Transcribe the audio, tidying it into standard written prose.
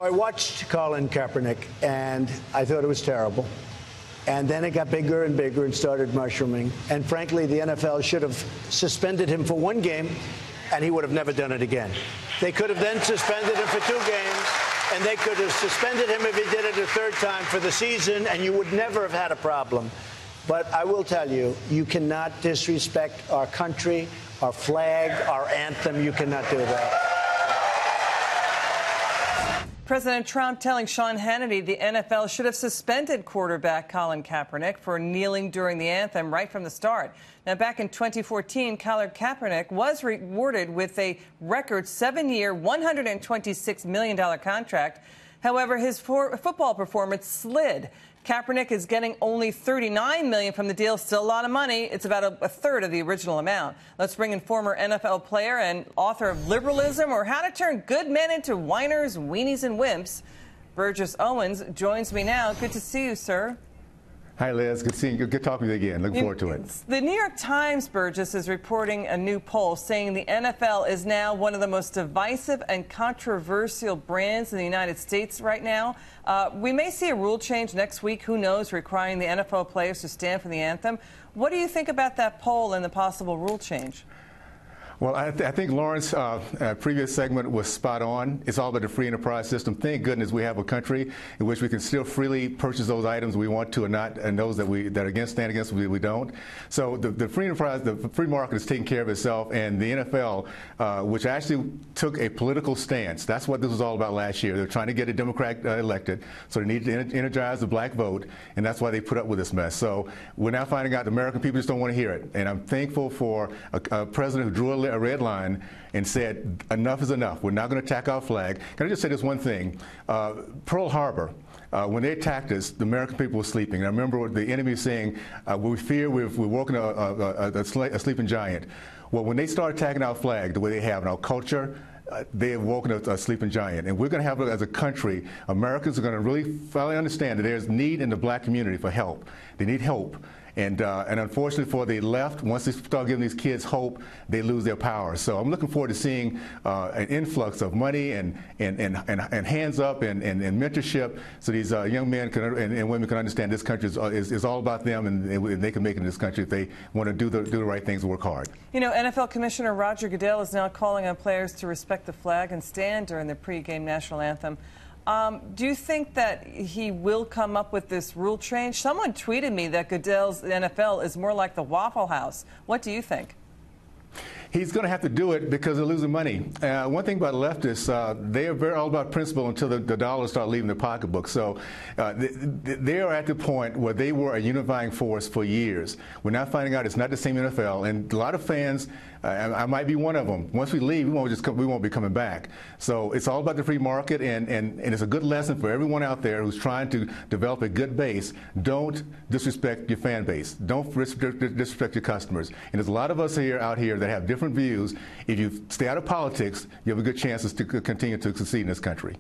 I watched Colin Kaepernick, and I thought it was terrible. And then it got bigger and bigger and started mushrooming. And frankly, the NFL should have suspended him for one game, and he would have never done it again. They could have then suspended him for 2 games, and they could have suspended him if he did it a 3rd time for the season, and you would never have had a problem. But I will tell you, you cannot disrespect our country, our flag, our anthem. You cannot do that. President Trump telling Sean Hannity the NFL should have suspended quarterback Colin Kaepernick for kneeling during the anthem right from the start. Now, back in 2014, Colin Kaepernick was rewarded with a record 7-year, $126 million contract. However, his football performance slid. Kaepernick is getting only $39 million from the deal. Still a lot of money. It's about a third of the original amount. Let's bring in former NFL player and author of Liberalism, or How to Turn Good Men into Whiners, Weenies, and Wimps. Burgess Owens joins me now. Good to see you, sir. Hi, Liz. Good seeing you. Good talking to you again. Looking forward to it. The New York Times, Burgess, is reporting a new poll saying the NFL is now one of the most divisive and controversial brands in the United States right now. We may see a rule change next week, who knows, requiring the NFL players to stand for the anthem. What do you think about that poll and the possible rule change? Well, I think Lauren's previous segment was spot on. It's all about the free enterprise system. Thank goodness we have a country in which we can still freely purchase those items we want to, and not, and those that stand against we don't. So the free enterprise, the free market is taking care of itself, and the NFL, which actually took a political stance. That's what this was all about last year. They're trying to get a Democrat elected, so they need to energize the black vote, and that's why they put up with this mess. So we're now finding out the American people just don't want to hear it, and I'm thankful for a president who drew a red line and said, enough is enough. We're not going to attack our flag. Can I just say this one thing? Pearl Harbor, when they attacked us, the American people were sleeping. And I remember the enemy saying, we fear we're woken a sleeping giant. Well, when they start attacking our flag the way they have in our culture, they have woken a sleeping giant. And we're going to have, as a country, Americans are going to really finally understand that there's need in the black community for help. They need help. And unfortunately for the left, once they start giving these kids hope, they lose their power. So I'm looking forward to seeing an influx of money and hands up and mentorship, so these young men and women can understand this country is all about them, and they can make it in this country if they want to do the right things and work hard. You know, NFL Commissioner Roger Goodell is now calling on players to respect the flag and stand during the pregame national anthem. Do you think that he will come up with this rule change? Someone tweeted me that Goodell's NFL is more like the Waffle House. What do you think? He's going to have to do it because they're losing money. One thing about leftists, they are all about principle until the dollars start leaving their pocketbook. So they are at the point where they were a unifying force for years. We're now finding out it's not the same NFL, and a lot of fans, I might be one of them. Once we leave, we won't be coming back. So it's all about the free market, and it's a good lesson for everyone out there who's trying to develop a good base. Don't disrespect your fan base. Don't disrespect your customers. And there's a lot of us out here that have different views. If you stay out of politics, you have a good chance to continue to succeed in this country.